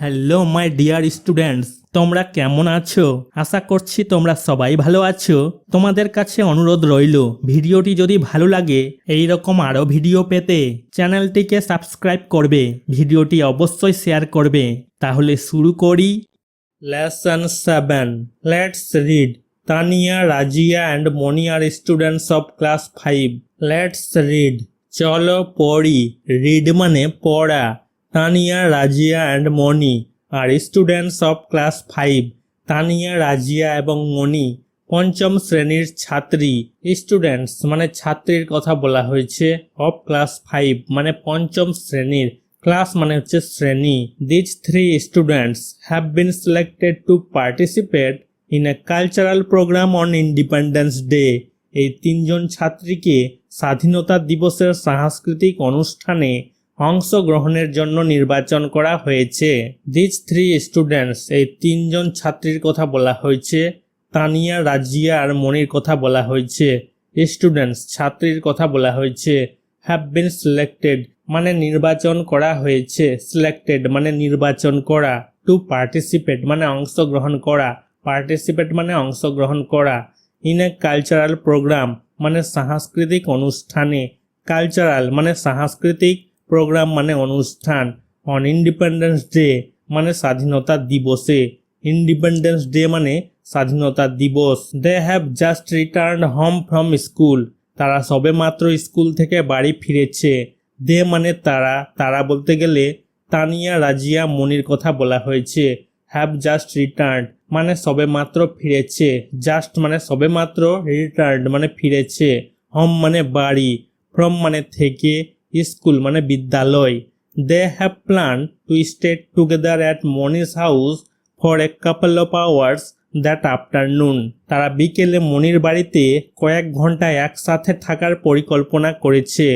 Hello my dear students, তোমরা কেমন আছো? আশা করছি তোমরা সবাই ভালো আছো। তোমাদের কাছে অনুরোধ রইল, ভিডিওটি যদি ভালো লাগে এই রকম আরও ভিডিও পেতে চ্যানেলটিকে সাবস্ক্রাইব করবে, ভিডিওটি অবশ্যই শেয়ার করবে। তাহলে শুরু করি। Lesson 7, let's read. Tania, Razia and Moni are students of class 5। Let's read, চলো পড়ি। রিড মানে পড়া। Tania, Razia and Moni are students of class 5। Tania, Razia এবং মনি পঞ্চম শ্রেণীর ছাত্রী। স্টুডেন্টস মানে ছাত্রীর কথা বলা হয়েছে। অফ ক্লাস 5 মানে পঞ্চম শ্রেণীর। ক্লাস মানে হচ্ছে শ্রেণী। These 3 students have been selected to participate in a cultural programme on Independence Day. এই তিনজন ছাত্রীকে স্বাধীনতা দিবসের সাংস্কৃতিক অনুষ্ঠানে অংশগ্রহণের জন্য নির্বাচন করা হয়েছে। দিজ 3 স্টুডেন্টস, এই তিনজন ছাত্রীর কথা বলা হয়েছে। তানিয়া, রাজিয়া আর মনির কথা বলা হয়েছে। স্টুডেন্টস ছাত্রীর কথা বলা হয়েছে। হ্যাভ বিন সিলেক্টেড মানে নির্বাচন করা হয়েছে। সিলেক্টেড মানে নির্বাচন করা। টু পার্টিসিপেট মানে অংশগ্রহণ করা। পার্টিসিপেট মানে অংশগ্রহণ করা। ইন এ কালচারাল প্রোগ্রাম মানে সাংস্কৃতিক অনুষ্ঠানে। কালচারাল মানে সাংস্কৃতিক, প্রোগ্রাম মানে অনুষ্ঠান। অন ইন্ডিপেন্ডেন্স ডে মানে স্বাধীনতা দিবসে। ইন্ডিপেন্ডেন্স ডে মানে স্বাধীনতা দিবস। They have just returned home from school. তারা সবে মাত্র স্কুল থেকে বাড়ি ফিরেছে। দে মানে তারা, তারা বলতে গেলে তানিয়া, রাজিয়া, মনির কথা বলা হয়েছে। হ্যাভ জাস্ট রিটার্নড মানে সবে মাত্র ফিরেছে। জাস্ট মানে সবে মাত্র, রিটার্নড মানে ফিরেছে। হোম মানে বাড়ি, ফ্রম মানে থেকে, স্কুল মানে বিদ্যালয়। They have plan to stay together at Moni's house for a couple of hours that afternoon. তারা বিকেলে মনির বাড়িতে কয়েক ঘন্টা একসাথে থাকার পরিকল্পনা করেছে।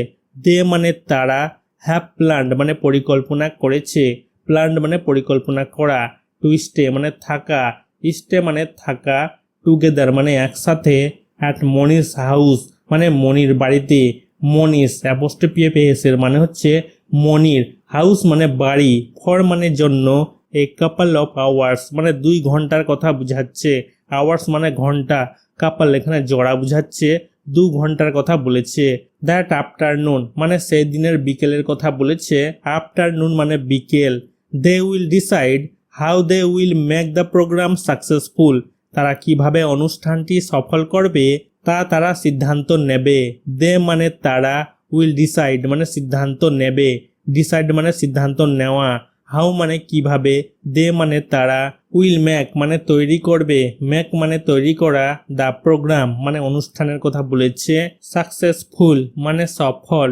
দে মানে তারা, হ্যাভ প্ল্যান্ড মানে পরিকল্পনা করেছে। প্ল্যান্ড মানে পরিকল্পনা করা। টু স্টে মানে থাকা, স্টে মানে থাকা। টুগেদার মানে একসাথে। অ্যাট মনিস হাউস মানে মনির বাড়িতে। মনিস অ্যাপোস্ট্রোফি এর মানে হচ্ছে মনির। হাউস মানে বাড়ি। ফর মানে জন্য। এ কাপল অফ আওয়ার্স মানে 2 ঘন্টার কথা বুঝাচ্ছে। আওয়ার্স মানে ঘন্টা। কাপল এখানে জোড়া বুঝাচ্ছে। 2 ঘন্টার কথা বলেছে। দ্যাট আফটারনুন মানে সেই দিনের বিকেলের কথা বলেছে। আফটারনুন মানে বিকেল। They will decide how they will make the programme successful. তারা কিভাবে অনুষ্ঠানটি সফল করবে তা তারা সিদ্ধান্ত নেবে। দে মানে তারা, উইল ডিসাইড মানে সিদ্ধান্ত নেবে। ডিসাইড মানে সিদ্ধান্ত নেওয়া। হাউ মানে কিভাবে। দে মানে তারা, উইল মেক মানে তৈরি করবে। মেক মানে তৈরি করা। দ্য প্রোগ্রাম মানে অনুষ্ঠানের কথা বলেছে। সাকসেসফুল মানে সফল।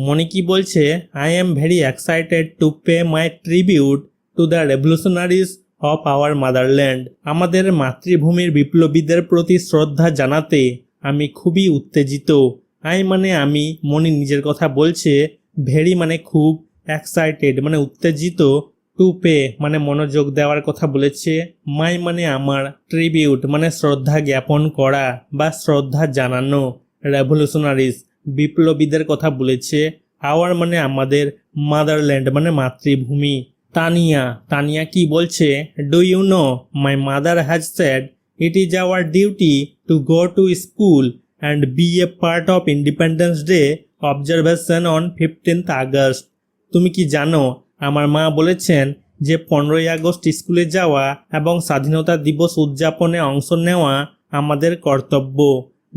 মনি কি বলছে? I am very excited to pay my tribute to the revolutionaries of our motherland. আমাদের মাতৃভূমির বিপ্লবীদের প্রতি শ্রদ্ধা জানাতে আমি খুবই উত্তেজিত। আই মানে আমি, মনি নিজের কথা বলছে। ভেরি মানে খুব, এক্সাইটেড মানে উত্তেজিত, টু পে মানে মনোযোগ দেওয়ার কথা বলেছে। মাই মানে আমার, ট্রিবিউট মানে শ্রদ্ধা জ্ঞাপন করা বা শ্রদ্ধা জানানো। রেভলিউশনারিজ বিপ্লবীদের কথা বলেছে। আওয়ার মানে আমাদের, মাদারল্যান্ড মানে মাতৃভূমি। তানিয়া কি বলছে? Do you know my mother has said it is our duty to go to school and be a part of Independence Day observation on 15th August. তুমি কি জানো, আমার মা বলেছেন যে 15ই আগস্ট স্কুলে যাওয়া এবং স্বাধীনতা দিবস উদযাপনে অংশ নেওয়া আমাদের কর্তব্য।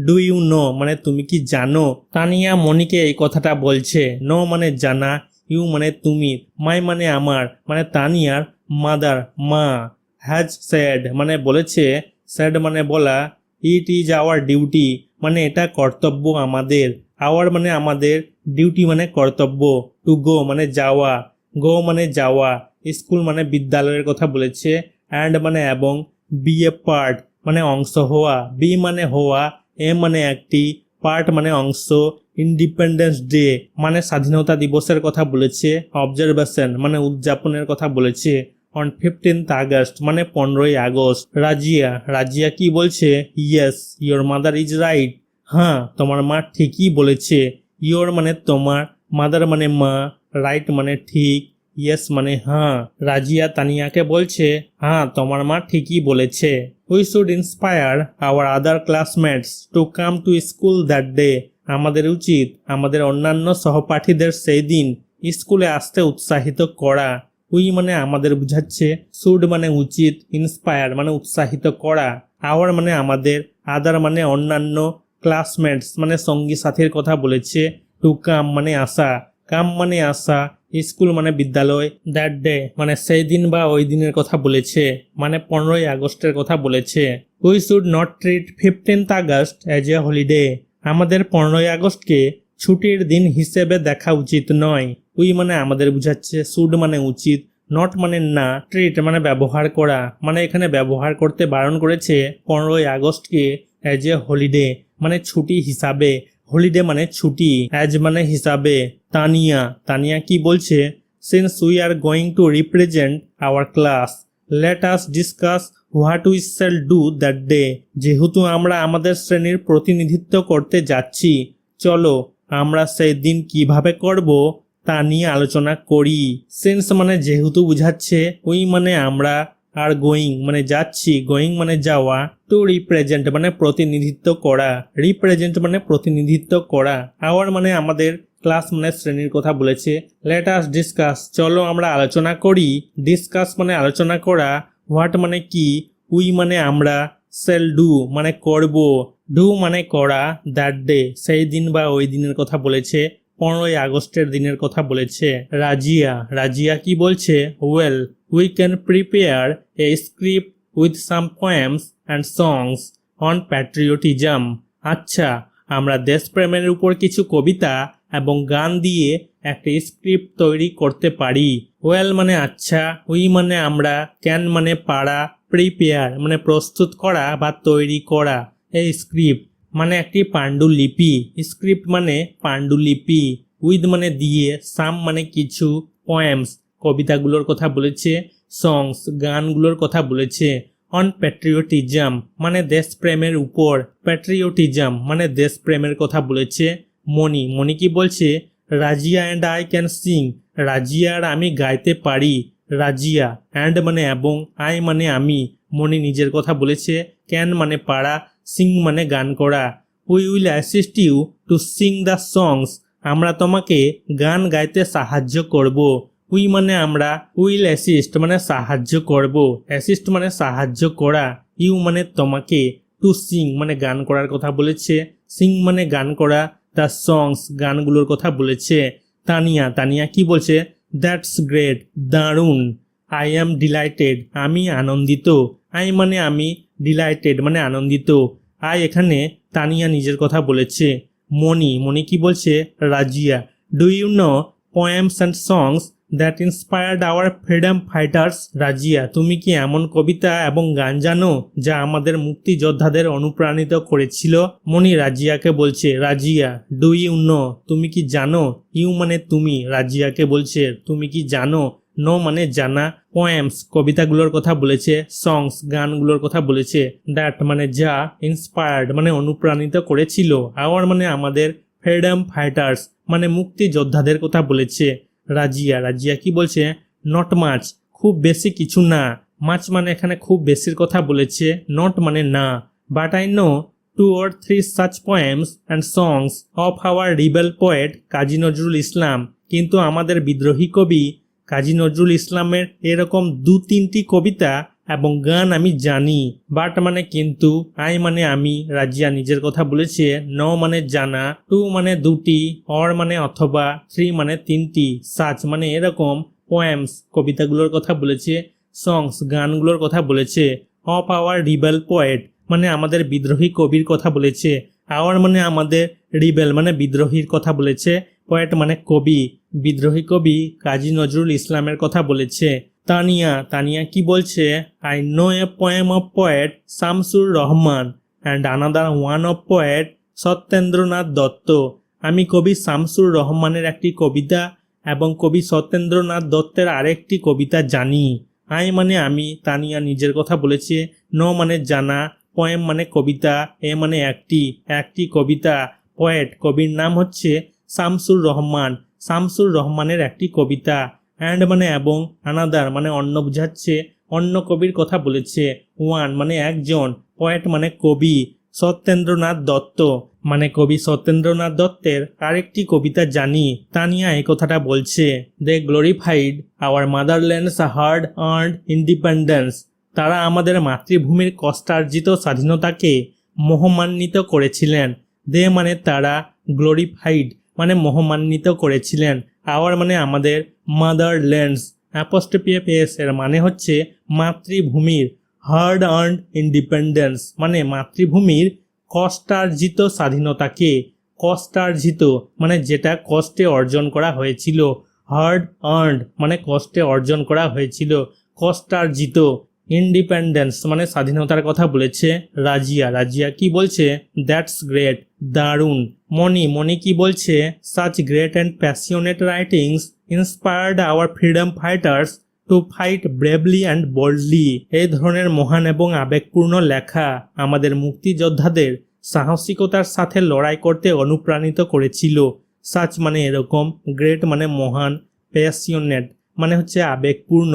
ডু ইউ নো মানে তুমি কি জানো? তানিয়া মনিকে এই কথাটা বলছে। নো মানে জানা, ইউ মানে তুমি, মাই মানে আমার মানে তানিয়ার, মাদার মা, হ্যাজ সেড মানে বলেছে, সেড মানে বলা, ইট ইজ আওয়ার ডিউটি মানে এটা কর্তব্য আমাদের, আওয়ার মানে আমাদের, ডিউটি মানে কর্তব্য, টু গো মানে যাওয়া, গো মানে যাওয়া, স্কুল মানে বিদ্যালয়ের কথা বলেছে, অ্যান্ড মানে এবং, বি এ পার্ট মানে অংশ হওয়া, বি মানে হওয়া, এ মানে একটি, পার্ট মানে অংশ, ইন্ডিপেন্ডেন্স ডে মানে স্বাধীনতা দিবসের কথা বলেছে, অবজারভেশন মানে উদযাপনের কথা বলেছে, অন 15th আগস্ট মানে 15ই আগস্ট। রাজিয়া কি বলছে? Yes your mother is right. হ্যাঁ তোমার মা ঠিকই বলেছে। ইয়োর মানে তোমার, মাদার মানে মা, রাইট মানে ঠিক, ইয়েস মানে হ্যাঁ। রাজিয়া তানিয়াকে বলছে, হ্যাঁ তোমার মা ঠিকই বলেছে। We should inspire our other classmates to come to school that day. আমাদের উচিত আমাদের অন্যান্য সহপাঠীদের সেই দিন স্কুলে আসতে উৎসাহিত করা। উই মানে আমাদের বুঝাচ্ছে, শুড মানে উচিত, ইন্সপায়ার মানে উৎসাহিত করা, আওয়ার মানে আমাদের, আদার মানে অন্যান্য, ক্লাসমেটস মানে সঙ্গী সাথীর কথা বলেছে, টু কাম মানে আসা, কাম মানে আসা, স্কুল মানে বিদ্যালয়, দ্যাট ডে মানে সেই দিন বা ওই দিনের কথা বলেছে, মানে 15ই আগস্টের কথা বলেছে। We should not treat 15th August as a holiday. আমাদের 15ই আগস্টকে ছুটির দিন হিসেবে দেখা উচিত নয়। উই মানে আমাদের বুঝাচ্ছে, শুড মানে উচিত, নট মানে না, ট্রিট মানে ব্যবহার করা, মানে এখানে ব্যবহার করতে বারণ করেছে 15ই আগস্টকে অ্যাজ এ হলিডে মানে ছুটি হিসাবে। হলিডে মানে ছুটি, অ্যাজ মানে হিসাবে। তানিয়া তানিয়া কি বলছে, since we are going to represent our class let us discuss what we shall do that day. যেহেতু আমরা আমাদের শ্রেণীর প্রতিনিধিত্ব করতে যাচ্ছি, চলো আমরা সেই দিন কিভাবে করব তা নিয়ে আলোচনা করি। সিন্স মানে যেহেতু বুঝাচ্ছে, উই মানে আমরা, আর গোয়িং মানে যাচ্ছি, গোয়িং মানে যাওয়া, টু রিপ্রেজেন্ট মানে প্রতিনিধিত্ব করা, রিপ্রেজেন্ট মানে প্রতিনিধিত্ব করা, আওয়ার মানে আমাদের, ক্লাস মানে শ্রেণীর কথা বলেছে, লেট আস ডিসকাস চলো আমরা আলোচনা করি, ডিসকাস মানে আলোচনা করা, হোয়াট মানে কি, উই মানে আমরা, সেল ডু মানে করব, ডু মানে করা, দ্যাট ডে সেই দিন বা ওই দিনের কথা বলেছে, 15ই আগস্টের দিনের কথা বলেছে। রাজিয়া কি বলছে, well we can prepare a script with some poems and songs on patriotism. আচ্ছা, আমরা দেশপ্রেমের উপর কিছু কবিতা এবং গান দিয়ে একটা স্ক্রিপ্ট তৈরি করতে পারি। ওয়েল মানে আচ্ছা, উই মানে আমরা, ক্যান মানে পারা, প্রিপেয়ার মানে প্রস্তুত করা বা তৈরি করা, এই স্ক্রিপ্ট মানে একটি পাণ্ডুলিপি, স্ক্রিপ্ট মানে পাণ্ডুলিপি, উইথ মানে দিয়ে, সাম মানে কিছু, পোয়েমস কবিতাগুলোর কথা বলেছে, সংস গানগুলোর কথা বলেছে, অন প্যাট্রিয়টিজম মানে দেশপ্রেমের উপর, প্যাট্রিয়টিজম মানে দেশপ্রেমের কথা বলেছে। মনি কি বলছে, Razia and I can sing. Razia আর আমি গাইতে পারি। রাজিয়া অ্যান্ড মানে এবং, আই মানে আমি, মনি নিজের কথা বলেছে, ক্যান মানে পারা, সিং মানে গান করা। We will assist you to sing the songs. আমরা তোমাকে গান গাইতে সাহায্য করব। উই মানে আমরা, উইল অ্যাসিস্ট মানে সাহায্য করব, অ্যাসিস্ট মানে সাহায্য করা, ইউ মানে তোমাকে, টু সিং মানে গান করার কথা বলেছে, সিং মানে গান করা, দ্য সংস গানগুলোর কথা বলেছে। তানিয়া কি বলছে, দ্যাটস গ্রেট দারুণ। আই অ্যাম ডিলাইটেড আমি আনন্দিত, আই মানে আমি, ডিলাইটেড মানে আনন্দিত। আই এখানে তানিয়া নিজের কথা বলেছে। মনি কি বলছে, Razia do you know poems and songs that inspired our freedom fighters. Razia তুমি কি এমন কবিতা এবং গান জানো যা আমাদের মুক্তিযোদ্ধাদের অনুপ্রাণিত করেছিল? মনি রাজিয়াকে বলছে, রাজিয়া ডু ইউ নো তুমি কি জানো, ইউ মানে তুমি, রাজিয়াকে বলছে তুমি কি জানো, নো মানে জানা, পোয়েমস কবিতাগুলোর কথা বলেছে, সংস গানগুলোর কথা বলেছে, দ্যাট মানে যা, ইন্সপায়ার্ড মানে অনুপ্রাণিত করেছিল, আওয়ার মানে আমাদের, ফ্রিডম ফাইটার্স মানে মুক্তিযোদ্ধাদের কথা বলেছে। রাজিয়া কি বলছে, নট মাচ খুব বেশি কিছু না, মাচ মানে এখানে খুব বেশির কথা বলেছে, নট মানে না, but I know 2 or 3 such poems and songs of our rebel poet কাজী নজরুল ইসলাম। কিন্তু আমাদের বিদ্রোহী কবি কাজী নজরুল ইসলামের এরকম 2-3টি কবিতা এবং গান আমি জানি। বাট মানে কিন্তু, আই মানে আমি, রাজিয়া নিজের কথা বলেছে, ন মানে জানা, 2 মানে 2টি, অর মানে অথবা, 3 মানে 3টি, সাচ মানে এরকম, পোয়েমস কবিতাগুলোর কথা বলেছে, সংস গানগুলোর কথা বলেছে, অফ আওয়ার রিবেল পোয়েট মানে আমাদের বিদ্রোহী কবির কথা বলেছে, আওয়ার মানে আমাদের, রিবেল মানে বিদ্রোহীর কথা বলেছে, পোয়েট মানে কবি, বিদ্রোহী কবি কাজী নজরুল ইসলামের কথা বলেছে। তানিয়া কি বলছে, I know a poem of poet Shamsur Rahman and another one of poet Satyendranath Dutta. আমি কবি শামসুর রহমানের একটি কবিতা এবং কবি সত্যেন্দ্রনাথ দত্তের আরেকটি কবিতা জানি। আই মানে আমি, তানিয়া নিজের কথা বলেছে, নো মানে জানা, পোয়েম মানে কবিতা, এ মানে একটি কবিতা, পোয়েট কবির নাম হচ্ছে শামসুর রহমান, শামসুর রহমানের একটি কবিতা, অ্যান্ড মানে এবং, আনাদার মানে অন্য বোঝাচ্ছে, অন্য কবির কথা বলেছে, ওয়ান মানে একজন, পোয়েট মানে কবি, সত্যেন্দ্রনাথ দত্ত মানে কবি সত্যেন্দ্রনাথ দত্তের আরেকটি কবিতা জানি, তানিয়া এই কথাটা বলছে। They glorified our motherland's hard earned independence, তারা আমাদের মাতৃভূমির কষ্টার্জিত স্বাধীনতাকে মহিমান্বিত করেছিলেন। দে মানে তারা, গ্লোরিফাইড মানে মহিমান্বিত করেছিলেন, আওয়ার মানে আমাদের, মাদারল্যান্ডস অ্যাপোস্ট্রোফি এর মানে হচ্ছে মাতৃভূমির, হার্ড আর্নড ইন্ডিপেন্ডেন্স মানে মাতৃভূমির কষ্টার্জিত স্বাধীনতাকে, কষ্টার্জিত মানে যেটা কষ্টে অর্জন করা হয়েছিল, হার্ড আর্নড মানে কষ্টে অর্জন করা হয়েছিল, কষ্টার্জিত, ইন্ডিপেন্ডেন্স মানে স্বাধীনতার কথা বলেছে রাজিয়া। রাজিয়া কি বলছে? দ্যাটস গ্রেট, দারুণ। মনি কি বলছে? Such great and passionate writings inspired our freedom fighters to fight bravely and boldly, এই ধরনের মহান এবং আবেগপূর্ণ লেখা আমাদের মুক্তিযোদ্ধাদের সাহসিকতার সাথে লড়াই করতে অনুপ্রাণিত করেছিল। সাচ মানে এরকম, গ্রেট মানে মহান, প্যাশনেট মানে হচ্ছে আবেগপূর্ণ,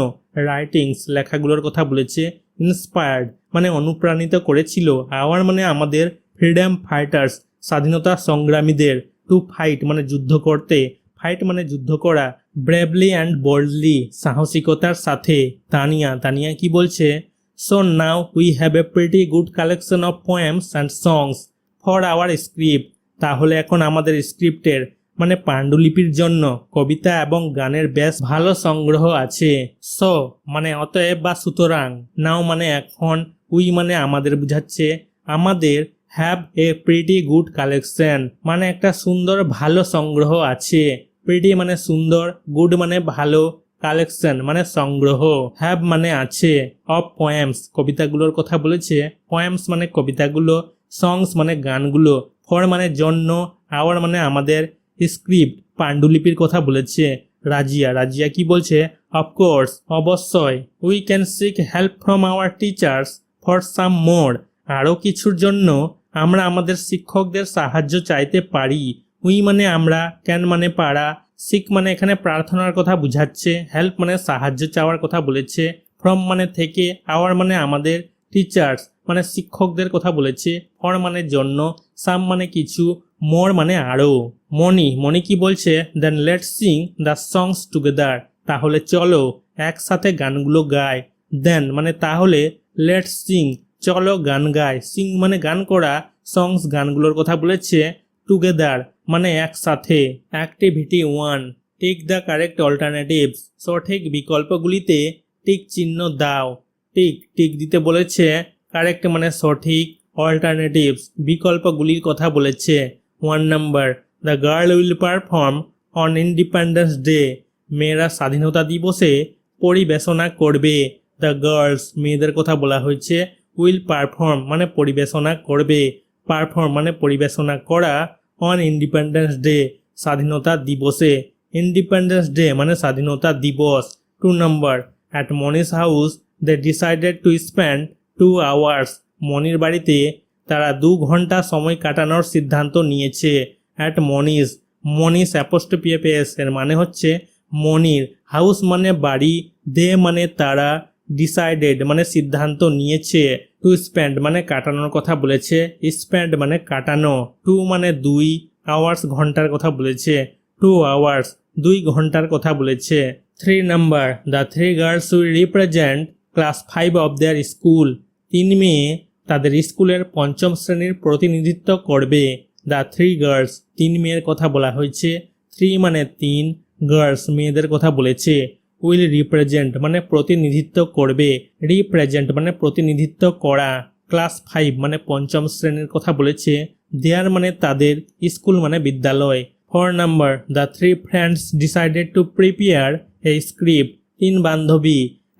রাইটিংস লেখাগুলোর কথা বলেছে, ইন্সপায়ার্ড মানে অনুপ্রাণিত করেছিল, আওয়ার মানে আমাদের, ফ্রিডম ফাইটার্স স্বাধীনতা সংগ্রামীদের, টু ফাইট মানে যুদ্ধ করতে, ফাইট মানে যুদ্ধ করা, ব্রেভলি অ্যান্ড বোল্ডলি সাহসিকতার সাথে। তানিয়া কি বলছে? So now we have a pretty good collection of poems and songs for our script, তাহলে এখন আমাদের স্ক্রিপ্টের মানে পাণ্ডুলিপির জন্য কবিতা এবং গানের বেশ ভালো সংগ্রহ আছে। সো মানে অতএব বা সুতরাং, নাও মানে এখন, উই মানে আমাদের বুঝাচ্ছে, আমাদের, have a pretty good collection মানে একটা সুন্দর ভালো সংগ্রহ আছে, প্রিটি মানে সুন্দর, গুড মানে ভালো, কালেকশন মানে সংগ্রহ, হ্যাভ মানে আছে, অফ পোয়েমস কবিতাগুলোর কথা বলেছে, পোয়েমস মানে কবিতাগুলো, সংস মানে গানগুলো, ফর মানে জন্য, আওয়ার মানে আমাদের, স্ক্রিপ্ট পাণ্ডুলিপির কথা বলেছে রাজিয়া কি বলছে? অফকোর্স অবশ্যই, we can seek help from our teachers for some more, আরও কিছুর জন্য আমরা আমাদের শিক্ষকদের সাহায্য চাইতে পারি। উই মানে আমরা, ক্যান মানে পারা, সিক মানে এখানে প্রার্থনার কথা বুঝাচ্ছে, হেল্প মানে সাহায্য চাওয়ার কথা বলেছে, ফ্রম মানে থেকে, আওয়ার মানে আমাদের, টিচার্স মানে শিক্ষকদের কথা বলেছে, ফর মানে জন্য, সাম মানে কিছু, মোর মানে আরও। মনি কি বলছে? Then let's sing the songs together, তাহলে চলো একসাথে গানগুলো গাই। দেন মানে তাহলে, লেটস সিং চলো গান গাই, সিং মানে গান করা, সংস গানগুলোর কথা বলেছে, টুগেদার মানে একসাথে। Activity 1, tick the correct alternatives, সঠিক বিকল্পগুলিতে টিক চিহ্ন দাও। টিক দিতে বলেছে, কারেক্ট মানে সঠিক, অল্টারনেটিভস বিকল্পগুলির কথা বলেছে। 1 number, the girl will perform on Independence day, মেয়েরা স্বাধীনতা দিবসে পরিবেশনা করবে। দ্য গার্লস মেয়েদের কথা বলা হয়েছে, উইল পারফর্ম মানে পরিবেশনা করবে, পারফর্ম মানে পরিবেশনা করা, অন ইন্ডিপেন্ডেন্স ডে স্বাধীনতা দিবসে, ইন্ডিপেন্ডেন্স ডে মানে স্বাধীনতা দিবস। 2 number, at Moni's house they decided to spend 2 hours, মনির বাড়িতে তারা 2 ঘন্টা সময় কাটানোর সিদ্ধান্ত নিয়েছে। অ্যাট মনিস অ্যাপোস্ট্রোফি এর মানে হচ্ছে মনির, হাউস মানে বাড়ি, দে মানে তারা, ডিসাইডেড মানে সিদ্ধান্ত নিয়েছে, টু স্পেন্ড মানে কাটানোর কথা বলেছে, স্পেন্ড মানে কাটানো, 2 মানে 2, আওয়ার্স ঘন্টার কথা বলেছে, 2 আওয়ার্স 2 ঘন্টার কথা বলেছে। 3 number, the 3 girls will represent class 5 of their school, 3 মেয়ে তাদের স্কুলের 5ম শ্রেণীর প্রতিনিধিত্ব করবে। দ্য 3 গার্লস 3 মেয়ের কথা বলা হয়েছে, 3 মানে 3, গার্লস মেয়েদের কথা বলেছে, উইল রিপ্রেজেন্ট মানে প্রতিনিধিত্ব করবে, রিপ্রেজেন্ট মানে প্রতিনিধিত্ব করা, ক্লাস 5 মানে 5ম শ্রেণীর কথা বলেছে, দেয়ার মানে তাদের, স্কুল মানে বিদ্যালয়। 4 number, the 3 friends decided to prepare a script, 3 বান্ধবী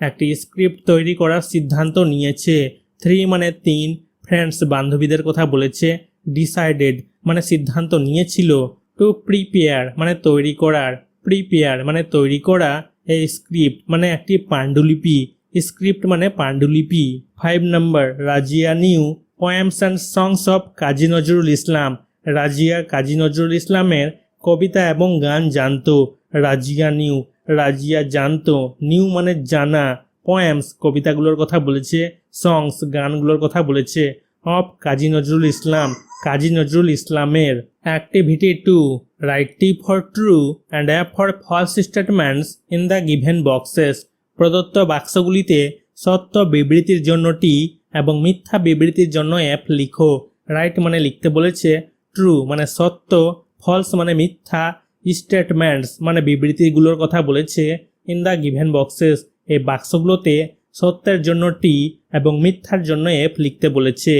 একটি স্ক্রিপ্ট তৈরি করার সিদ্ধান্ত নিয়েছে। 3 মানে 3, ফ্রেন্ডস বান্ধবীদের কথা বলেছে, ডিসাইডেড মানে সিদ্ধান্ত নিয়েছিল, টু প্রিপেয়ার মানে তৈরি করার, প্রিপেয়ার মানে তৈরি করা, এই স্ক্রিপ্ট মানে একটি পাণ্ডুলিপি, স্ক্রিপ্ট মানে পাণ্ডুলিপি। 5 number, Razia new poems and songs of Kazi Nazrul Islam, Razia Kazi Nazrul ইসলামের কবিতা এবং গান জানতো। রাজিয়া নিউ রাজিয়া জানতো, নিউ মানে জানা, পোয়েমস কবিতাগুলোর কথা বলেছে, সংস গানগুলোর কথা বলেছে, অফ কাজী নজরুল ইসলাম কাজী নজরুল ইসলামের। Activity 2, write T for true and F for false statements in the given boxes. প্রদত্ত বাক্সগুলিতে সত্য বিবৃতির জন্য টি এবং মিথ্যা বিবৃতির জন্য অ্যাপ লিখো। রাইট মানে লিখতে বলেছে, ট্রু মানে সত্য, ফলস মানে মিথ্যা, স্টেটমেন্টস মানে বিবৃতিগুলোর কথা বলেছে, ইন দ্য গিভেন বক্সেস এই বাক্সগুলোতে সত্যের জন্য টি এবং মিথ্যার জন্য এফ লিখতে বলেছে।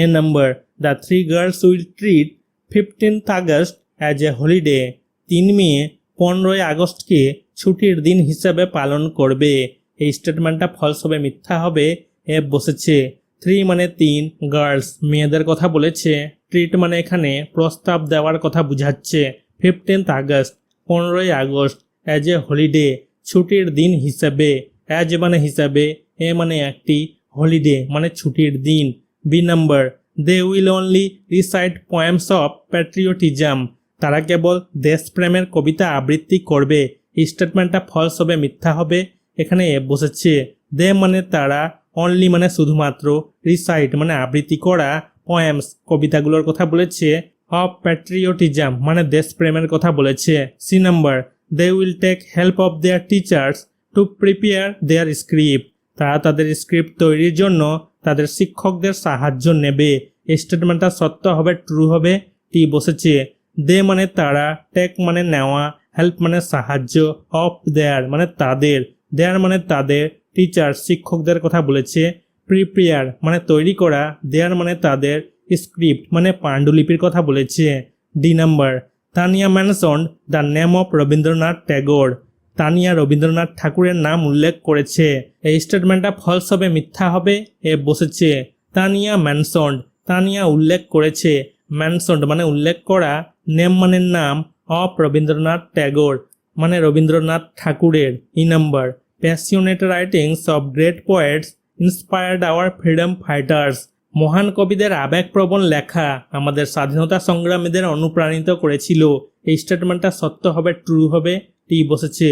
A number, the 3 girls will treat 15th August as a holiday. 3 মেয়ে 15ই আগস্টকে ছুটির দিন হিসাবে পালন করবে। এই স্টেটমেন্টটা ফলস হবে, মিথ্যা হবে, এফ বসেছে। 3 মানে 3, গার্লস মেয়েদের কথা বলেছে, ট্রিট মানে এখানে প্রস্তাব দেওয়ার কথা বুঝাচ্ছে। 15th আগস্ট 15ই আগস্ট, অ্যাজ এ হলিডে ছুটির দিন হিসাবে, অ্যাজ মানে হিসাবে, এ মানে একটি, হলিডে মানে ছুটির দিন। B number, they will only recite poems of patriotism. তারা কেবল দেশপ্রেমের কবিতা আবৃত্তি করবে। এই স্টেটমেন্টটা ফলস হবে, মিথ্যা হবে, এখানে এ বসেছে। দে মানে তারা, অনলি মানে শুধুমাত্র, রিসাইট মানে আবৃত্তি করা, পোয়েমস কবিতাগুলোর কথা বলেছে, অফ প্যাট্রিয়টিজম মানে দেশপ্রেমের কথা বলেছে। C number, they will take help of their teachers to prepare their script. তারা তাদের স্ক্রিপ্ট তৈরির জন্য তাদের শিক্ষকদের সাহায্য নেবে। এই স্টেটমেন্টটা সত্য হবে, ট্রু হবে, টি বসেছে। দে মানে তারা, টেক মানে নেওয়া, হেল্প মানে সাহায্য, অফ দেয়ার মানে তাদের, দেয়ার মানে তাদের, টিচার শিক্ষকদের কথা বলেছে, প্রিপেয়ার মানে তৈরি করা, দেয়ার মানে তাদের, স্ক্রিপ্ট মানে পাণ্ডুলিপির কথা বলেছে। D number, Tania mentioned the name of Rabindranath Tagore. Tania Rabindranath ঠাকুরের নাম উল্লেখ করেছে। এই স্টেটমেন্টটা ফলস হবে, মিথ্যা হবে, এ বসেছে। তানিয়া মেনশনড, তানিয়া উল্লেখ করেছে, মেনশনড মানে উল্লেখ করা, নেম মানে নাম, অফ রবীন্দ্রনাথ ট্যাগোর মানে রবীন্দ্রনাথ ঠাকুরের। E number, passionate writings of great poets inspired our freedom fighters. মহান কবিদের আবেগপ্রবণ লেখা আমাদের স্বাধীনতা সংগ্রামীদের অনুপ্রাণিত করেছিল। এই স্টেটমেন্টটা সত্য হবে, ট্রু হবে, টি বসেছে।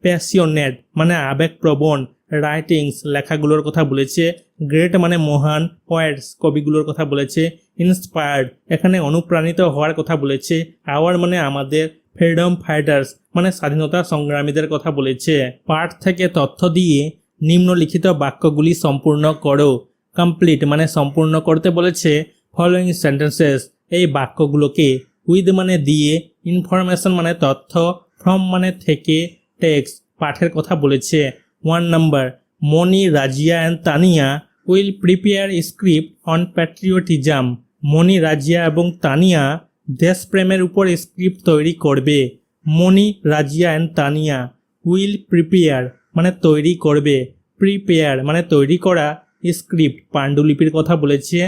প্যাশনেট মানে আবেগপ্রবণ, রাইটিংস লেখাগুলোর কথা বলেছে, গ্রেট মানে মহান, পোয়েটস কবিগুলোর কথা বলেছে, ইন্সপায়ার্ড এখানে অনুপ্রাণিত হওয়ার কথা বলেছে, আওয়ার মানে আমাদের, ফ্রিডম ফাইটার্স মানে স্বাধীনতা সংগ্রামীদের কথা বলেছে। পাঠ থেকে তথ্য দিয়ে নিম্নলিখিত বাক্যগুলি সম্পূর্ণ করো। কমপ্লিট মানে সম্পূর্ণ করতে বলেছে। ফলোইং সেন্টেন্সেস এই বাক্যগুলোকে উইথ মানে দিয়ে, ইনফরমেশন মানে তথ্য, ফ্রম মানে থেকে, টেক্সট পাঠের কথা বলেছে। 1 number, Moni, Razia and Tania will prepare script on patriotism. Moni, Razia এবং তানিয়া দেশপ্রেমের উপর স্ক্রিপ্ট তৈরি করবে। Moni, Razia and Tania will prepare মানে তৈরি করবে, প্রিপেয়ার মানে তৈরি করা, স্ক্রিপ্ট পাণ্ডুলিপির কথা বলেছে,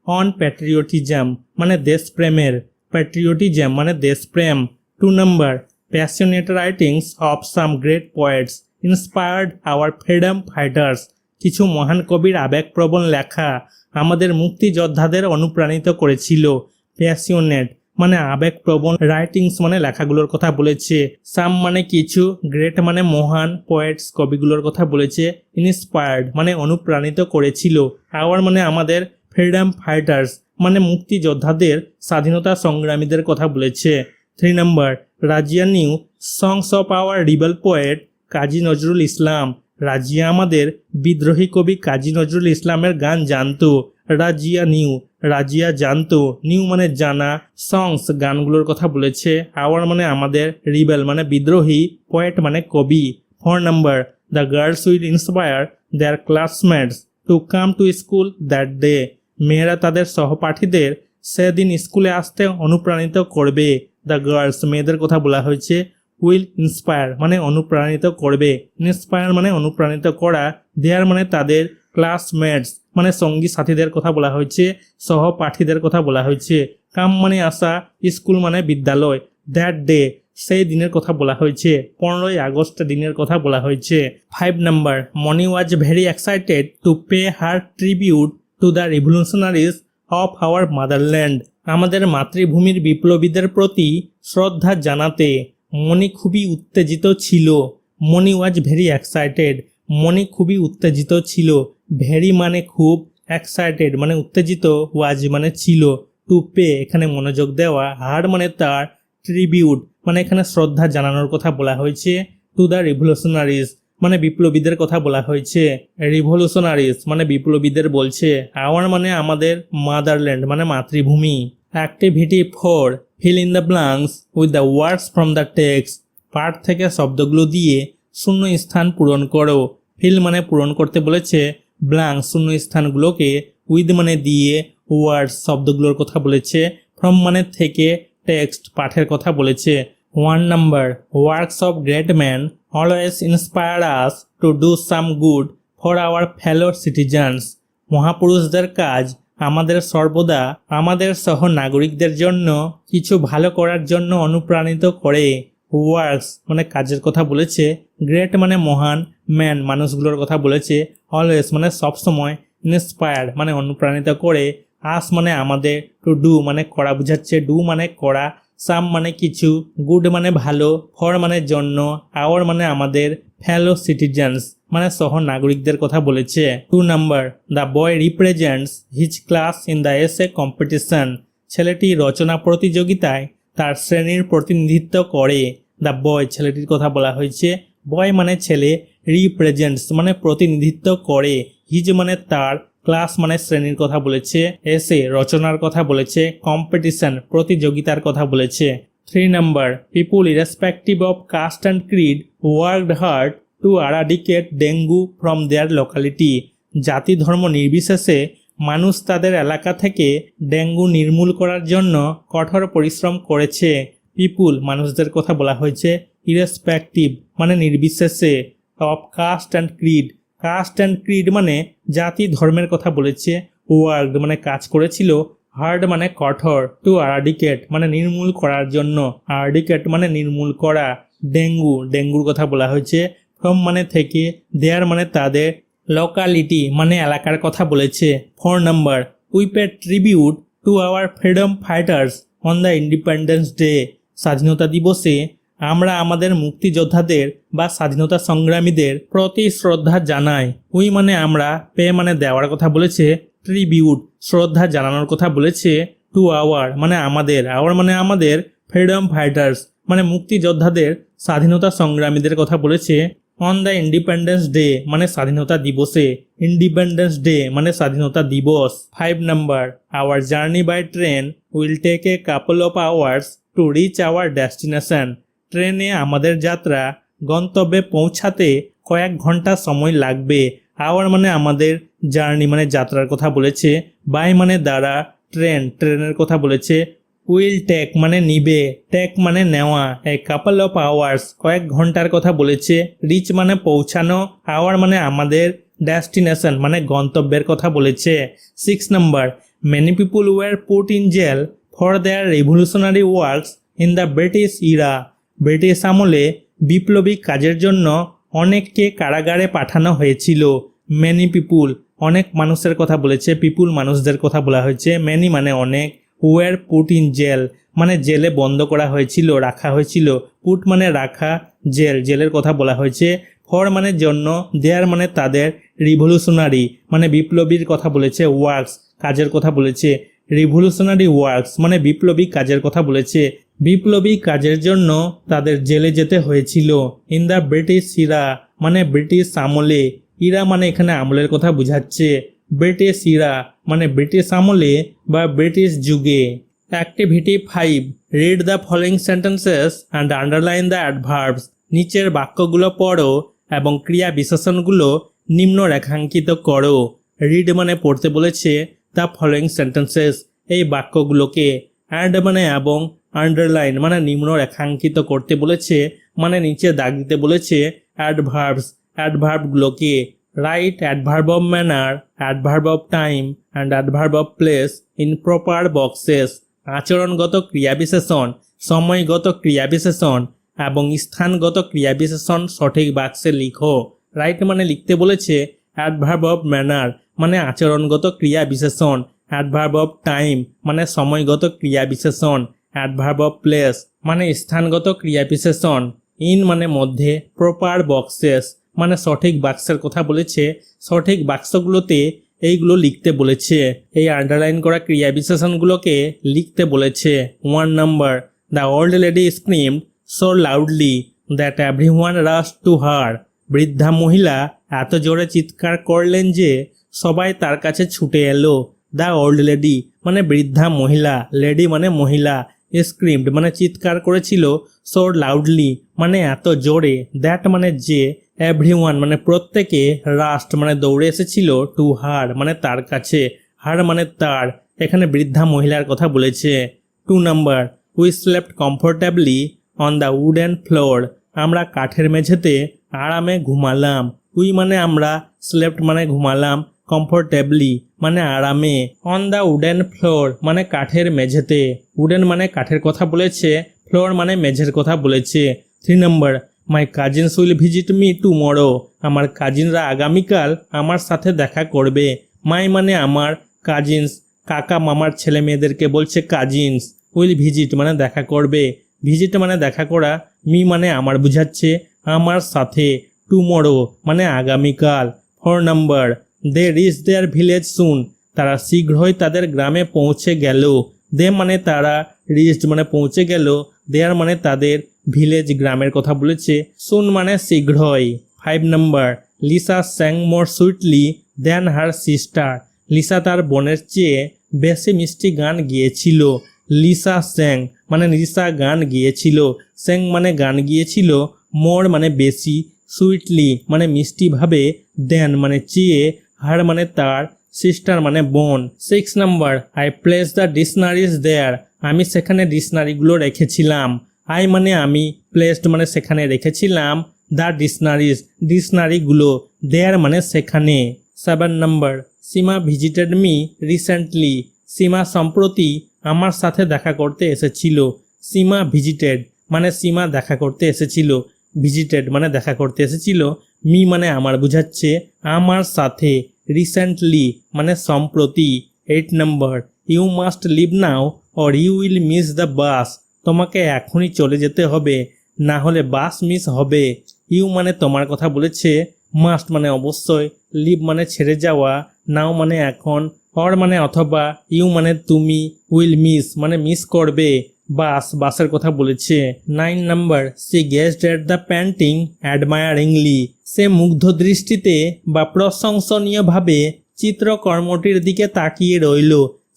অন প্যাট্রিয়টিজম মানে দেশপ্রেমের, প্যাট্রিয়টিজম মানে দেশপ্রেম। 2 number, passionate writings of some great poets inspired our freedom fighters. কিছু মহান কবির আবেগপ্রবণ লেখা আমাদের মুক্তিযোদ্ধাদের অনুপ্রাণিত করেছিল। প্যাশনেট মানে আবেগপ্রবণ, রাইটিংস মানে লেখাগুলোর কথা বলেছে, সাম মানে কিছু, গ্রেট মানে মহান, পোয়েটস কবিগুলোর কথা বলেছে, ইন্সপায়ার্ড মানে অনুপ্রাণিত করেছিল, আওয়ার মানে আমাদের, ফ্রিডম ফাইটার্স মানে মুক্তিযোদ্ধাদের, স্বাধীনতা সংগ্রামীদের কথা বলেছে। 3 number, Razia new songs of our rebel poet Kazi Nazrul Islam. Razia আমাদের বিদ্রোহী কবি কাজী নজরুল ইসলামের গান জানতো। রাজিয়া নিউ, রাজিয়া জানতো, নিউ মানে জানা, সংস গানগুলোর কথা বলেছে, আওয়ার মানে আমাদের, রিবেল মানে বিদ্রোহী, পোয়েট মানে কবি। 4 number, the girls will inspire their classmates to come to school that day. মেয়েরা তাদের সহপাঠীদের সেদিন স্কুলে আসতে অনুপ্রাণিত করবে। দ্য গার্লস মেয়েদের কথা বলা হয়েছে, উইল ইন্সপায়ার মানে অনুপ্রাণিত করবে, ইন্সপায়ার মানে অনুপ্রাণিত করা, দেয়ার মানে তাদের, ক্লাসমেটস মানে সঙ্গী সাথীদের কথা বলা হয়েছে, সহপাঠীদের কথা বলা হয়েছে, কাম মানে আসা, স্কুল মানে বিদ্যালয়, দ্যাট ডে সেই দিনের কথা বলা হয়েছে, 15ই আগস্ট দিনের কথা বলা হয়েছে। 5 number, Moni was very excited to pay her tribute to the revolutionaries of our motherland. আমাদের মাতৃভূমির বিপ্লবীদের প্রতি শ্রদ্ধা জানাতে মনি খুবই উত্তেজিত ছিল। মনি ওয়াজ ভেরি এক্সাইটেড। মনি খুবই উত্তেজিত ছিল। ভেরি মানে খুব, এক্সাইটেড মানে উত্তেজিত, ওয়াজ মানে ছিল। টু পে এখানে মনোযোগ দেওয়া, হার মানে তার, ট্রিবিউট মানে এখানে শ্রদ্ধা জানানোর কথা বলা হয়েছে। টু দ্য রিভলিউশনারিজ মানে বিপ্লবীদের কথা বলা হয়েছে। রিভলিউশনারিজ মানে বিপ্লবীদের বলছে। আওয়ার মানে আমাদের, মাদারল্যান্ড মানে মাতৃভূমি। Activity 4, fill in the blanks with the words from the text. পাঠ থেকে শব্দগুলো দিয়ে শূন্য স্থান পূরণ করো। ফিল মানে পূরণ করতে বলেছে, ব্ল্যাঙ্ক শূন্য স্থানগুলোকে, উইথ মানে দিয়ে, ওয়ার্ডস শব্দগুলোর কথা বলেছে, ফ্রম মানে থেকে, টেক্সট পাঠের কথা বলেছে। 1 number, works of great man always inspire us to do some good for our fellow citizens. মহাপুরুষদের কাজ আমাদের সর্বদা আমাদের সহ নাগরিকদের জন্য কিছু ভালো করার জন্য অনুপ্রাণিত করে। ওয়ার্কস মানে কাজের কথা বলেছে, গ্রেট মানে মহান, ম্যান মানুষগুলোর কথা বলেছে, অলওয়েজ মানে সবসময়, ইন্সপায়ার্ড মানে অনুপ্রাণিত করে, আস মানে আমাদের, টু ডু মানে করা বোঝাচ্ছে, ডু মানে করা, সাম মানে কিছু, গুড মানে ভালো, ফর মানে জন্য, আওয়ার মানে আমাদের, ফেলো সিটিজেন্স মানে সহ নাগরিকদের কথা বলেছে। 2 number, the boy represents his class in the essay competition. ছেলেটি রচনা প্রতিযোগিতায় তার শ্রেণীর প্রতিনিধিত্ব করে। দ্য বয় ছেলেটির কথা বলা হয়েছে, বয় মানে ছেলে, রিপ্রেজেন্টস মানে প্রতিনিধিত্ব করে, হিজ মানে তার, ক্লাস মানে শ্রেণীর কথা বলেছে, এসে রচনার কথা বলেছে, কম্পিটিশন প্রতিযোগিতার কথা বলেছে। 3 number, people irrespective of caste and creed worked hard to eradicate dengue from their locality. জাতি ধর্ম নির্বিশেষে মানুষ তাদের এলাকা থেকে ডেঙ্গু নির্মূল করার জন্য কঠোর পরিশ্রম করেছে। পিপুল মানুষদের কথা বলা হয়েছে, ইরেসপেক্টিভ মানে নির্বিশেষে, of caste and creed, caste and creed মানে জাতি ধর্মের কথা বলেছে, ওয়ার্কড মানে কাজ করেছিল, হার্ড মানে কঠোর, টু এরাডিকেট মানে নির্মূল করার জন্য, এরাডিকেট মানে নির্মূল করা, ডেঙ্গু ডেঙ্গুর কথা বলা হয়েছে, ফ্রম মানে থেকে, দেয়ার মানে তাদের, লোকালিটি মানে এলাকার কথা বলেছে। 4 number, we pay tribute to our freedom fighters on the independence day. স্বাধীনতা দিবসে আমরা আমাদের মুক্তিযোদ্ধাদের বা স্বাধীনতা সংগ্রামীদের প্রতি শ্রদ্ধা জানাই। উই মানে আমরা, পে মানে দেওয়ার কথা বলেছে, ট্রিবিউট শ্রদ্ধা জানানোর কথা বলেছে, টু আওয়ার মানে আমাদের, আওয়ার মানে আমাদের, ফ্রিডম ফাইটার্স মানে মুক্তিযোদ্ধাদের, স্বাধীনতা সংগ্রামীদের কথা বলেছে, অন দ্য ইন্ডিপেন্ডেন্স ডে মানে স্বাধীনতা দিবসে, ইন্ডিপেন্ডেন্স ডে মানে স্বাধীনতা দিবস। 5 number, our journey by train will take a couple of hours to reach our destination. ট্রেনে আমাদের যাত্রা গন্তব্যে পৌঁছাতে কয়েক ঘন্টা সময় লাগবে। আওয়ার মানে আমাদের, জার্নি মানে যাত্রার কথা বলেছে, বাই মানে দ্বারা, ট্রেনের কথা বলেছে, উইল টেক মানে নিবে, টেক মানে নেওয়া, এ কাপল অফ আওয়ার্স কয়েক ঘন্টার কথা বলেছে, রিচ মানে পৌঁছানো, আওয়ার মানে আমাদের, ডেস্টিনেশন মানে গন্তব্যের কথা বলেছে। 6 number, many people were put in jail for their revolutionary works in the British era. British আমলে বিপ্লবী কাজের জন্য অনেককে কারাগারে পাঠানো হয়েছিল। মেনি পিপুল অনেক মানুষের কথা বলেছে, পিপুল মানুষদের কথা বলা হয়েছে, মেনি মানে অনেক, ওয়ার পুট ইন জেল মানে জেলে বন্ধ করা হয়েছিল, রাখা হয়েছিল, পুট মানে রাখা, জেলের কথা বলা হয়েছে, ফর মানে জন্য, দেয়ার মানে তাদের, রিভলিউশনারি মানে বিপ্লবীর কথা বলেছে, ওয়ার্কস কাজের কথা বলেছে, রিভলিউশনারি ওয়ার্কস মানে বিপ্লবী কাজের কথা বলেছে, বিপ্লবী কাজের জন্য তাদের জেলে যেতে হয়েছিল। ইন দ্য ব্রিটিশ ইরা মানে ব্রিটিশ আমলে, ইরা মানে এখানে আমলের কথা বোঝাচ্ছে, ব্রিটিশ ইরা মানে ব্রিটিশ আমলে বা ব্রিটিশ যুগে। Activity 5, read the following sentences and underline the adverbs. নিচের বাক্যগুলো পড়ো এবং ক্রিয়া বিশেষণগুলো নিম্ন রেখাঙ্কিত করো। রিড মানে পড়তে বলেছে, দ্য ফলোয়িং সেন্টেন্সেস এই বাক্যগুলোকে, অ্যান্ড মানে এবং, আন্ডারলাইন মানে নিম্ন রেখাঙ্কিত করতে বলেছে মানে নিচে দাগ দিতে বলেছে, অ্যাডভার্বগুলোকে, write adverb of manner, adverb of time and adverb of place in proper boxes. আচরণগত ক্রিয়াবিশেষণ, সময়গত ক্রিয়াবিশেষণ এবং স্থানগত ক্রিয়াবিশেষণ সঠিক বাক্সে লিখো। রাইট মানে লিখতে বলেছে, অ্যাডভার্ব অফ ম্যানার মানে আচরণগত ক্রিয়াবিশেষণ, অ্যাডভার্ব অফ টাইম মানে সময়গত ক্রিয়াবিশেষণ, অ্যাডভার্ব অফ প্লেস মানে স্থানগত ক্রিয়াবিশেষণ, ইন মানে মধ্যে, প্রপার বক্সেস মানে সঠিক বাক্সের কথা বলেছে, সঠিক বাক্সগুলোতে এইগুলো লিখতে বলেছে। এই আন্ডারলাইন করা ক্রিয়া বিশেষণগুলোকে লিখতে বলেছে। 1 number, the old lady screamed so loudly that everyone rush to her. বৃদ্ধা মহিলা এত জোরে চিৎকার করলেন যে সবাই তার কাছে ছুটে এলো। দ্য ওল্ড লেডি মানে বৃদ্ধা মহিলা, লেডি মানে মহিলা, স্ক্রিমড মানে চিৎকার করেছিল, সো লাউডলি মানে এত জোরে, দ্যাট মানে যে, এভরিওয়ান মানে প্রত্যেকে, রাস্ট মানে দৌড়ে এসেছিল, টু হার মানে তার কাছে, হার মানে তার, এখানে বৃদ্ধা মহিলার কথা বলেছে। 2 number, we slept comfortably on the wooden floor. আমরা কাঠের মেঝেতে আরামে ঘুমালাম। উই মানে আমরা, স্লেপ্ট মানে ঘুমালাম, কমফোর্টেবলি মানে আরামে, অন দ্য উডেন ফ্লোর মানে কাঠের মেঝেতে। উডেন মানে কাঠের কথা বলেছে, ফ্লোর মানে মেঝের কথা বলেছে। 3 number, my cousins will visit me tomorrow. আমার কাজিনরা আগামীকাল আমার সাথে দেখা করবে। মাই মানে আমার, কাজিনস কাকা মামার ছেলে মেয়েদেরকে বলছে কাজিনস। উইল ভিজিট মানে দেখা করবে, ভিজিট মানে দেখা করা, মি মানে আমার বুঝাচ্ছে, আমার সাথে, টুমরো মানে আগামীকাল। 4 number, they reach their village soon. তারা শীঘ্রই তাদের গ্রামে পৌঁছে গেল। দে মানে তারা, রিচড মানে পৌঁছে গেল, দেয়ার মানে তাদের, ভিলেজ গ্রামের কথা বলেছে, সুন মানে শীঘ্রই। 5 number, Lisa sang more sweetly than her sister. লিসা তার বোনের চেয়ে বেশি মিষ্টি গান গিয়েছিল। লিসা স্যাং মানে লিসা গান গিয়েছিল, স্যাং মানে গান গিয়েছিল, মোর মানে বেশি, সুইটলি মানে মিষ্টিভাবে, দেন মানে চেয়ে, হার মানে তার, সিস্টার মানে বোন। 6 number, I place the dictionaries দেয়ার। আমি সেখানে ডিকশনারিগুলো রেখেছিলাম। আই মানে আমি, প্লেসড মানে সেখানে রেখেছিলাম, দ্য ডিকশনারিজ ডিকশনারিগুলো, দেয়ার মানে সেখানে। 7 নাম্বার, সীমা ভিজিটেড মি রিসেন্টলি। সীমা সম্প্রতি আমার সাথে দেখা করতে এসেছিল। সীমা ভিজিটেড মানে সীমা দেখা করতে এসেছিল, ভিজিটেড মানে দেখা করতে এসেছিল, মি মানে আমার বুঝাচ্ছে, আমার সাথে, রিসেন্টলি মানে সম্প্রতি। 8 number, you must leave now or you will miss the bus. তোমাকে এখনই চলে যেতে হবে, না হলে বাস মিস হবে। ইউ মানে তোমার কথা বলেছে, মাস্ট মানে অবশ্যই, লিভ মানে ছেড়ে যাওয়া, নাও মানে এখন, অর মানে অথবা, ইউ মানে তুমি, উইল মিস মানে মিস করবে, বাসের কথা বলেছে। 9 number, she gazed at the painting admiringly. সে মুগ্ধ দৃষ্টিতে বা প্রশংসনীয়ভাবে চিত্রকর্মটির দিকে তাকিয়ে রইল।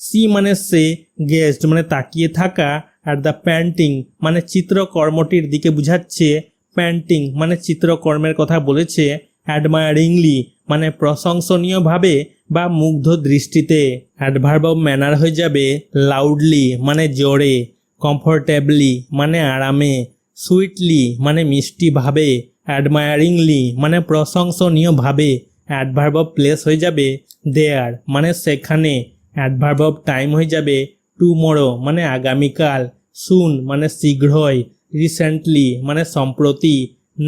সি মানে সে, গেজড মানে তাকিয়ে থাকা, আর দ্য পেন্টিং মানে চিত্রকর্মটির দিকে বুঝাচ্ছে, পেন্টিং মানে চিত্রকর্মের কথা বলেছে, অ্যাডমায়ারিংলি মানে প্রশংসনীয়ভাবে বা মুগ্ধ দৃষ্টিতে। অ্যাডভার্ব অফ ম্যানার হয়ে যাবে লাউডলি মানে জোরে, কমফোর্টেবলি মানে আরামে, সুইটলি মানে মিষ্টিভাবে, অ্যাডমায়ারিংলি মানে প্রশংসনীয়ভাবে। অ্যাডভার্ব অফ প্লেস হয়ে যাবে দেয়ার মানে সেখানে। অ্যাডভার্ব অফ টাইম হয়ে যাবে টুমরো মানে আগামীকাল, সুন মানে শীঘ্রই, রিসেন্টলি মানে সম্প্রতি,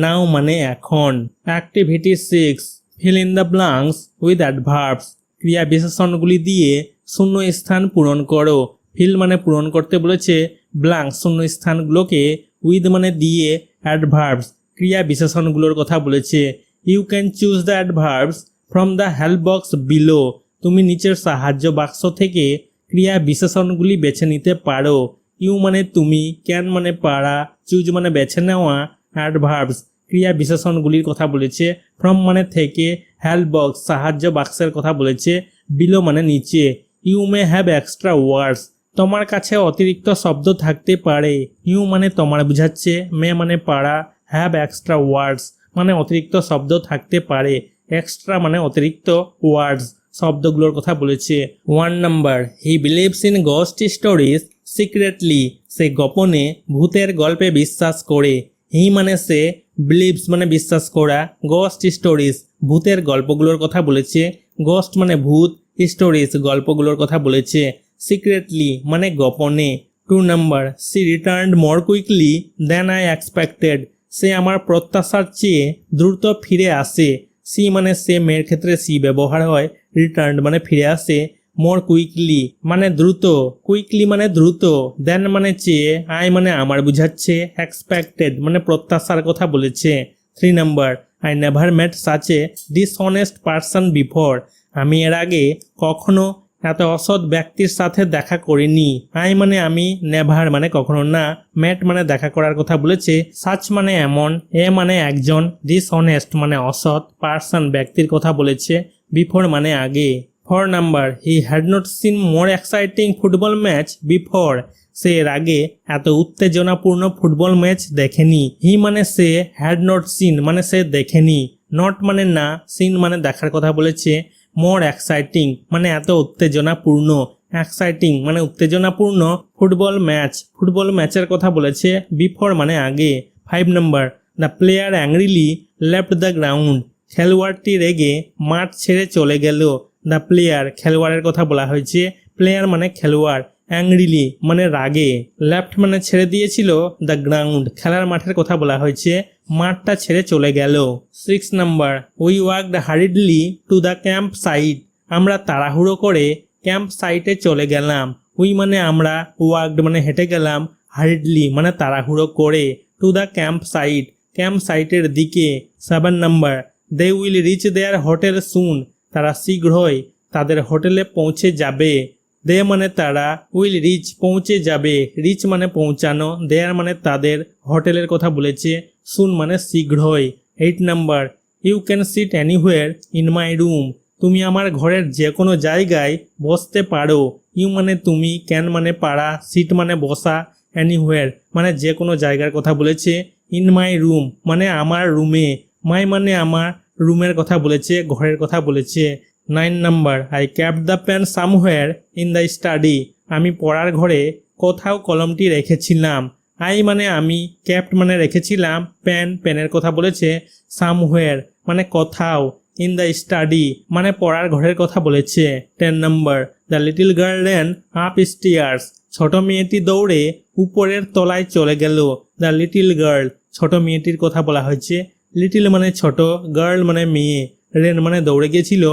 নাও মানে এখন। Activity 6, fill in the blanks with adverbs. ক্রিয়া বিশেষণগুলি দিয়ে শূন্য স্থান পূরণ করো। ফিল মানে পূরণ করতে বলেছে, ব্লাঙ্কস শূন্য স্থানগুলোকে, উইথ মানে দিয়ে, অ্যাডভার্বস ক্রিয়া বিশেষণগুলোর কথা বলেছে। You can choose the adverbs from the help box below. তুমি নিচের সাহায্য বাক্স থেকে ক্রিয়া বিশেষণগুলি বেছে নিতে পারো। ইউ মানে তুমি, ক্যান মানে পারা, চুজ মানে বেছে নেওয়া, অ্যাডভার্বস ক্রিয়া বিশেষণগুলির কথা বলেছে, ফ্রম মানে থেকে, হেল্প বক্স সাহায্য বাক্সের কথা বলেছে, বিলো মানে নিচে। ইউ মে হ্যাভ এক্সট্রা ওয়ার্ডস। তোমার কাছে অতিরিক্ত শব্দ থাকতে পারে। ইউ মানে তোমার বুঝাচ্ছে, মে মানে পারা, হ্যাভ এক্সট্রা ওয়ার্ডস মানে অতিরিক্ত শব্দ থাকতে পারে, এক্সট্রা মানে অতিরিক্ত, ওয়ার্ডস শব্দগুলোর কথা বলেছে। 1 number, he believes in ghost stories secretly. সে গোপনে ভূতের গল্পে বিশ্বাস করে। হি মানে সে, বিলিভস মানে বিশ্বাস করা, গোস্ট স্টোরিজ ভূতের গল্পগুলোর কথা বলেছে, গোস্ট মানে ভূত, স্টোরিজ গল্পগুলোর কথা বলেছে, সিক্রেটলি মানে গোপনে। 2 number, she returned more quickly than I expected. সে আমার প্রত্যাশার চেয়ে দ্রুত ফিরে আসে। সি মানে সে, মেয়ের ক্ষেত্রে সি ব্যবহার হয়, রিটার্নড মানে ফিরে আসে, মোর কুইকলি মানে দ্রুত, কুইকলি মানে দ্রুত, দেন মানে চেয়ে, আই মানে আমার বুঝাচ্ছে, এক্সপেক্টেড মানে প্রত্যাশার কথা বলেছে। 3 number, I never mate such a dishonest person before, আমি এর আগে কখনো এত অসৎ ব্যক্তির সাথে দেখা করিনি। আই মানে আমি, নেভার মানে কখনো না, মেট মানে দেখা করার কথা বলেছে, সাচ মানে এমন, এ মানে একজন, ডিসঅনেস্ট মানে অসৎ, পারসন ব্যক্তির কথা বলেছে, বিফোর মানে আগে। 4 number, he had not seen more exciting football match before, সে এর আগে এত উত্তেজনাপূর্ণ ফুটবল ম্যাচ দেখেনি। হি মানে সে, হ্যাড নট সিন মানে সে দেখেনি, নট মানে না, সিন মানে দেখার কথা বলেছে, মোর এক্সাইটিং মানে এত উত্তেজনাপূর্ণ, এক্সাইটিং মানে উত্তেজনাপূর্ণ ফুটবল ম্যাচ, ফুটবল ম্যাচের কথা বলেছে, বিফোর মানে আগে। 5 number, the player angrily left the ground, খেলোয়াড়টি রেগে মাঠ ছেড়ে চলে গেল। দ্য প্লেয়ার খেলোয়াড়ের কথা বলা হয়েছে, প্লেয়ার মানে খেলোয়াড়, অ্যাংরিলি মানে রাগে, লেফট মানে ছেড়ে দিয়েছিল, দ্য গ্রাউন্ড খেলার মাঠের কথা বলা হয়েছে, মাঠটা ছেড়ে চলে গেল। 6 number, we walked hurriedly to the camp site, আমরা তাড়াহুড়ো করে ক্যাম্প সাইটে চলে গেলাম। উই মানে আমরা, ওয়াকড মানে হেঁটে গেলাম, হারিডলি মানে তাড়াহুড়ো করে, to the camp site camp সাইটের দিকে। 7 number, they will reach their hotel soon, তারা শীঘ্রই তাদের হোটেলে পৌঁছে যাবে। দে মানে তারা, উইল রিচ পৌঁছে যাবে, রিচ মানে পৌঁছানো, দেয়ার মানে তাদের, হোটেলের কথা বলেছে, সুন মানে শীঘ্রই। 8 number, you can sit anywhere in my room, তুমি আমার ঘরের যে কোনো জায়গায় বসতে পারো। ইউ মানে তুমি, ক্যান মানে পারা, সিট মানে বসা, এনিহুয়ার মানে যে কোনো জায়গার কথা বলেছে, ইন মাই রুম মানে আমার রুমে, মাই মানে আমার, রুমের কথা বলেছে, ঘরের কথা বলেছে। 9 number, I kept the pen somewhere in the study, আমি পড়ার ঘরে কোথাও কলমটি রেখেছিলাম। আই মানে আমি, ক্যাপ্ট মানে রেখেছিলাম, পেনের কথা বলেছে, সামহোয়ার মানে কোথাও, ইন দ্য স্টাডি মানে পড়ার ঘরের কথা বলেছে। 10 number, the little girl ran up stairs, ছোট মেয়েটি দৌড়ে উপরের তলায় চলে গেল। দ্য লিটল গার্ল ছোট মেয়েটির কথা বলা হয়েছে, লিটল মানে ছোট, গার্ল মানে মেয়ে, রেন মানে দৌড়ে গেছিল,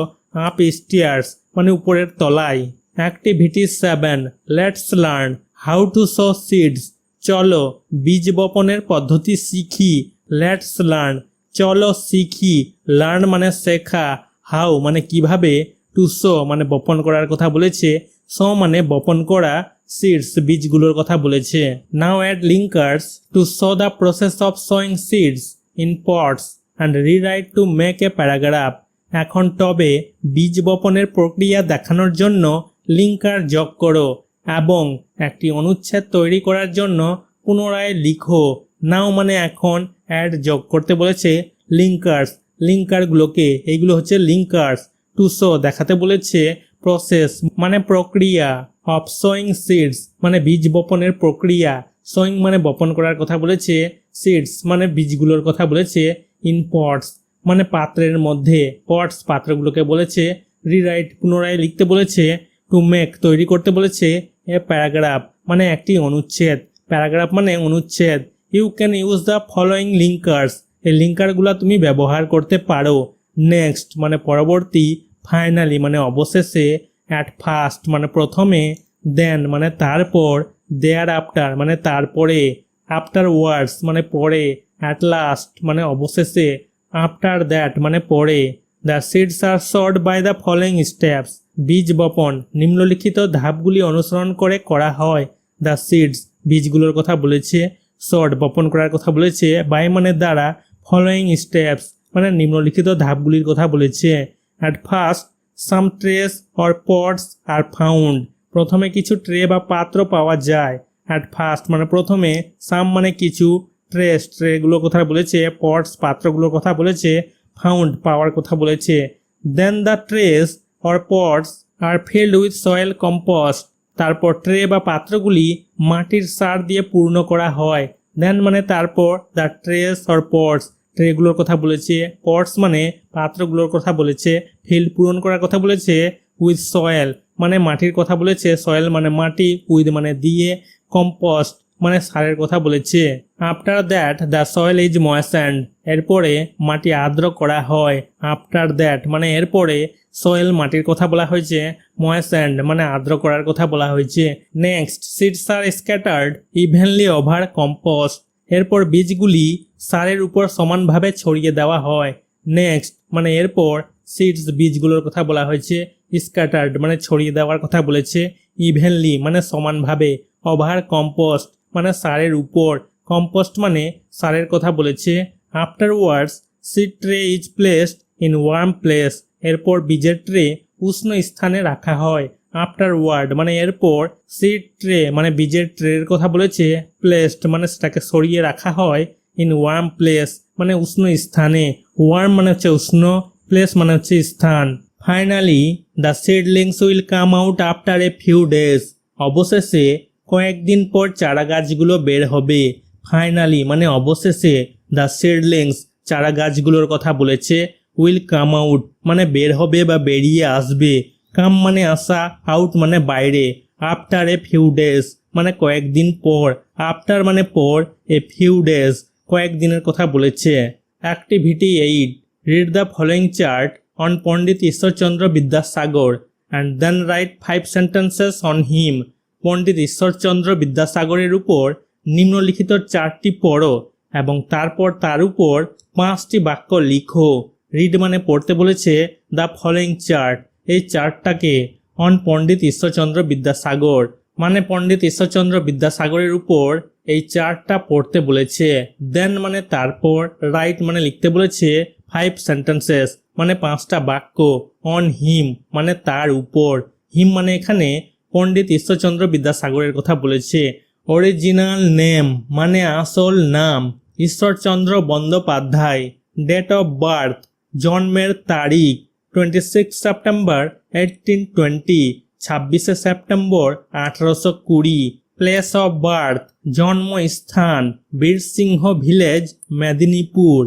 আপ স্টেয়ার্স মানে উপরের তলায়। Activity 7, let's learn how to so seeds, চলো বীজ বপনের পদ্ধতি শিখি। লেটস লার্ন চলো শিখি, লার্ন মানে শেখা, হাউ মানে কিভাবে, টু সো মানে বপন করার কথা বলেছে, সো মানে বপন করা, সিডস বীজগুলোর কথা বলেছে। Now add linkers to show the process of sowing seeds in pots and rewrite to make a paragraph, এখন টবে বীজ বপনের প্রক্রিয়া দেখানোর জন্য লিঙ্কার যোগ করো এবং একটি অনুচ্ছেদ তৈরি করার জন্য পুনরায় লিখো। নাও মানে এখন, অ্যাড যোগ করতে বলেছে, লিঙ্কার্স লিঙ্কারগুলোকে, এইগুলো হচ্ছে লিঙ্কার্স, টু শো দেখাতে বলেছে, প্রসেস মানে প্রক্রিয়া, অফ সোয়িং সিডস মানে বীজ বপনের প্রক্রিয়া, সোয়িং মানে বপন করার কথা বলেছে, সিডস মানে বীজগুলোর কথা বলেছে, ইন পটস মানে পাত্রের মধ্যে, পটস পাত্রগুলোকে বলেছে, রিরাইট পুনরায় লিখতে বলেছে, টু মেক তৈরি করতে বলেছে, এ প্যারাগ্রাফ মানে একটি অনুচ্ছেদ, প্যারাগ্রাফ মানে অনুচ্ছেদ। You can use the following linkers, এই লিঙ্কারগুলো তুমি ব্যবহার করতে পারো। নেক্সট মানে পরবর্তী, ফাইনালি মানে অবশেষে, অ্যাট ফার্স্ট মানে প্রথমে, দেন মানে তারপর, দেয়ার আফটার মানে তারপরে, আফটার ওয়ার্ডস মানে পরে, অ্যাট লাস্ট মানে অবশেষে, আফটার দ্যাট মানে পরে। The seeds are sort by the following steps, বীজ বপন নিম্নলিখিত ধাপগুলি অনুসরণ করে করা হয়। দ্য সিডস বীজগুলোর কথা বলেছে, সর্ট বপন করার কথা বলেছে, বাই মানে দ্বারা, ফলোয়িং স্টেপস মানে নিম্নলিখিত ধাপগুলির কথা বলেছে। At first some trace or pots are found, প্রথমে কিছু ট্রে বা পাত্র পাওয়া যায়। অ্যাট ফার্স্ট মানে প্রথমে, সাম মানে কিছু, ট্রেস ট্রেগুলোর কথা বলেছে, পটস পাত্রগুলোর কথা বলেছে, ফাউন্ড পাওয়ার কথা বলেছে। Then the trays or pots are filled with soil compost, তারপর ট্রে বা পাত্রগুলি মাটির সার দিয়ে পূর্ণ করা হয়। দেন মানে তারপর, দ্য ট্রেস অর পটস ট্রেগুলোর কথা বলেছে, পটস মানে পাত্রগুলোর কথা বলেছে, ফিল্ড পূরণ করার কথা বলেছে, উইথ সয়েল মানে মাটির কথা বলেছে, সয়েল মানে মাটি, উইথ মানে দিয়ে, কম্পোস্ট মানে সারের কথা বলেছে। After that the soil is moistened, এরপরে মাটি আর্দ্র করা হয়। আফটার দ্যাট মানে এরপরে, সয়েল মাটির কথা বলা হয়েছে, ময়েস্টেন্ড মানে আর্দ্র করার কথা বলা হয়েছে। নেক্সট সিডস আর স্ক্যাটার্ড ইভেনলি ওভার কম্পোস্ট, এরপর বীজগুলি সারের উপর সমানভাবে ছড়িয়ে দেওয়া হয়। নেক্সট মানে এরপর, সিডস বীজগুলোর কথা বলা হয়েছে, স্ক্যাটার্ড মানে ছড়িয়ে দেওয়ার কথা বলেছে, ইভেনলি মানে সমানভাবে, ওভার কম্পোস্ট মানে সারের উপর, কম্পোস্ট মানে সারের কথা বলেছে। Afterwards seed tray is placed in warm place, এরপর বীজের ট্রে উষ্ণ স্থানে রাখা হয়। আফটারওয়ার্ড মানে এরপর, সিড ট্রে মানে বীজের ট্রের কথা বলেছে, প্লেসড মানে সেটাকে সরিয়ে রাখা হয়, ইন ওয়ার্ম প্লেস মানে উষ্ণ স্থানে, ওয়ার্ম মানে হচ্ছে উষ্ণ, প্লেস মানে হচ্ছে স্থান। Finally the seedlings will come out after a few days, অবশেষে কয়েকদিন পর চারা গাছগুলো বের হবে। ফাইনালি মানে অবশেষে, দ্য সিডলিংস চারা গাছগুলোর কথা বলেছে, উইল কাম আউট মানে বের হবে বা বেরিয়ে আসবে, কাম মানে আসা, আউট মানে বাইরে, আফটার এ ফিউ ডেজ মানে কয়েকদিন পর, আফটার মানে পর, এ ফিউ ডেজ কয়েকদিনের কথা বলেছে। Activity 8, read the following chart on Pandit Ishwarchandra Vidyasagar and then write 5 sentences on him. Pandit Ishwarchandra বিদ্যাসাগরের উপর নিম্নলিখিত চার্টটি পড়ো এবং তারপর তার উপর 5টি বাক্য লিখো। রিড মানে পড়তে বলেছে, দ্য ফলোয়িং চার্ট এই চার্টটাকে, অন পণ্ডিত ঈশ্বরচন্দ্র বিদ্যাসাগর মানে পণ্ডিত ঈশ্বরচন্দ্র বিদ্যাসাগরের উপর এই চার্টটা পড়তে বলেছে। দেন মানে তারপর, রাইট মানে লিখতে বলেছে, 5 সেন্টেন্সেস মানে 5টা বাক্য, অন হিম মানে তার উপর, হিম মানে এখানে পণ্ডিত ঈশ্বরচন্দ্র বিদ্যাসাগরের কথা বলেছে। অরিজিনাল নেম মানে আসল নাম, Ishwarchandra Bandyopadhyay. Date of birth জন্মের তারিখ 26 সেপ্টেম্বর 1820, 26শে সেপ্টেম্বর 1820। প্লেস অফ বার্থ জন্মস্থান বীরসিংহ ভিলেজ মেদিনীপুর,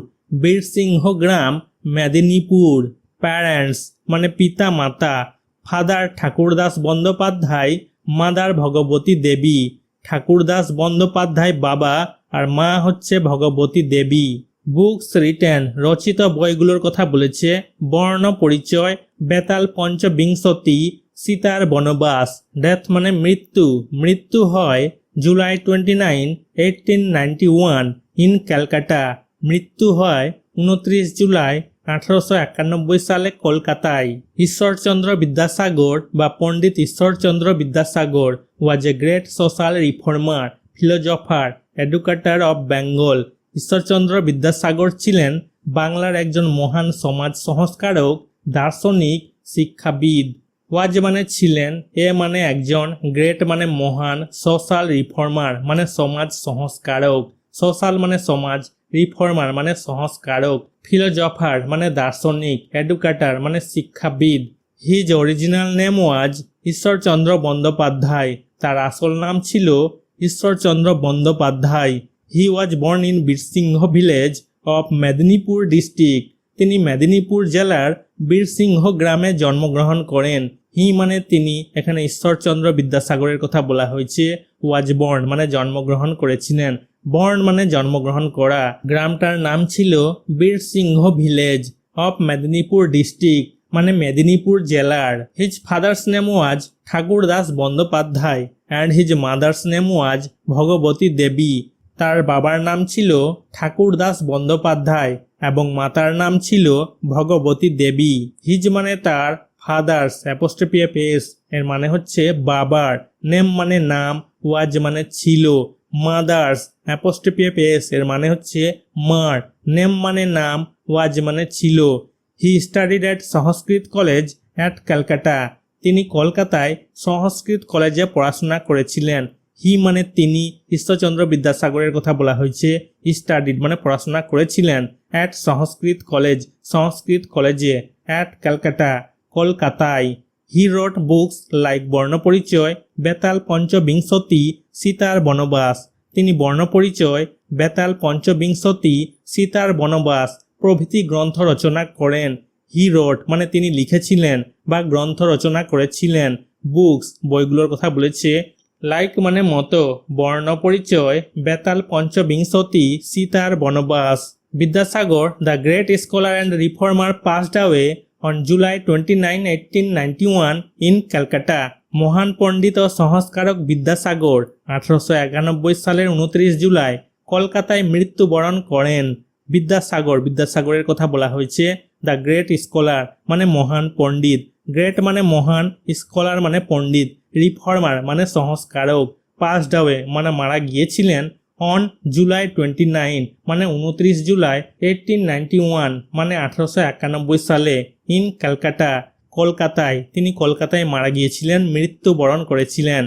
বীরসিংহ গ্রাম মেদিনীপুর। প্যারেন্টস মানে পিতা মাতা, ফাদার ঠাকুরদাস বন্দ্যোপাধ্যায়, মাদার ভগবতী দেবী। ঠাকুরদাস বন্দ্যোপাধ্যায় বাবা আর মা হচ্ছে ভগবতী দেবী। বুকস রিটেন রচিত বইগুলোর কথা বলেছে, বর্ণ পরিচয়, বেতাল পঞ্চবিংশতি, সীতার বনবাস। ডেথ মানে মৃত্যু, মৃত্যু হয় জুলাই 29, 1891 ইন ক্যালকাটা, মৃত্যু হয় 29 জুলাই 1891 সালে কলকাতায়। ঈশ্বরচন্দ্র বিদ্যাসাগর বা Pandit Ishwarchandra Vidyasagar was a great social reformer, philosopher, educator of Bengal. Ishwarchandra Vidyasagar ছিলেন বাংলার একজন মহান সমাজ সংস্কারক, দার্শনিক, শিক্ষাবিদ। ওয়াজ মানে ছিলেন, এ মানে একজন, গ্রেট মানে মহান, সোশ্যাল রিফর্মার মানে সমাজ সংস্কারক, সোশ্যাল মানে সমাজ, রিফর্মার মানে সংস্কারক, ফিলোজফার মানে দার্শনিক, এডুকেটর মানে শিক্ষাবিদ। His original name was Ishwarchandra Bandyopadhyay, তার আসল নাম ছিল Ishwarchandra Bandyopadhyay. He was born in Birsingha village of Medinipur district, তিনি মেদিনীপুর জেলার বীরসিংহ গ্রামে জন্মগ্রহণ করেন। হি মানে তিনি, এখানে ঈশ্বরচন্দ্র বিদ্যাসাগরের কথা বলা হয়েছে। ওয়াজ বর্ন মানে জন্মগ্রহণ করেছিলেন, বর্ন মানে জন্মগ্রহণ করা। গ্রামটার নাম ছিল Birsingha village of Medinipur district মানে মেদিনীপুর জেলার। His father's name was Thakurdas Bandyopadhyay and his mother's name was Bhagabati Devi. তার বাবার নাম ছিল ঠাকুরদাস বন্দ্যোপাধ্যায় এবং মাতার নাম ছিল ভগবতী দেবী। হিজ মানে তার, ফাদার্স অ্যাপোস্ট্রফি এস এর মানে হচ্ছে বাবার, নেম মানে নাম, ওয়াজ মানে ছিল, মাদার্স অ্যাপোস্ট্রফি এস এর মানে হচ্ছে মার, নেম মানে নাম, ওয়াজ মানে ছিল। হি studied at Sanskrit college at Calcutta, তিনি কলকাতায় সংস্কৃত কলেজে পড়াশোনা করেছিলেন। হি মানে তিনি, ঈশ্বরচন্দ্র বিদ্যাসাগরের কথা বলা হয়েছে। স্টাডিড মানে পড়াশোনা করেছিলেন, অ্যাট সংস্কৃত কলেজ সংস্কৃত কলেজে, অ্যাট ক্যালকাটা কলকাতায়। হি রোট বুকস লাইক বর্ণপরিচয়, বেতাল পঞ্চবিংশতি, সীতার বনবাস, তিনি বর্ণপরিচয়, বেতাল পঞ্চবিংশতি, সীতার বনবাস প্রভৃতি গ্রন্থ রচনা করেন। হি রোট মানে তিনি লিখেছিলেন বা গ্রন্থ রচনা করেছিলেন। বুকস বইগুলোর কথা বলেছে, লাইক মানে মতো, বর্ণ পরিচয়, বেতাল পঞ্চবিংশতি, সীতার বনবাস। Vidyasagar, the great scholar and reformer, passed away on July 29, 1891 in Calcutta. মহান পণ্ডিত ও সংস্কারক বিদ্যাসাগর 1891 সালের 29 জুলাই কলকাতায় মৃত্যুবরণ করেন। বিদ্যাসাগরের কথা বলা হয়েছে। দ্য গ্রেট স্কলার মানে মহান পণ্ডিত, গ্রেট মানে মহান, স্কলার মানে পণ্ডিত, রিফর্মার মানে সংস্কারক, পাসড অ্যাওয়ে মানে মারা গিয়েছিলেন, অন জুলাই 29 মানে 29 জুলাই 1891 মানে 1891 সালে, ইন ক্যালকাটা কলকাতায়, তিনি কলকাতায় মারা গিয়েছিলেন, মৃত্যুবরণ করেছিলেন।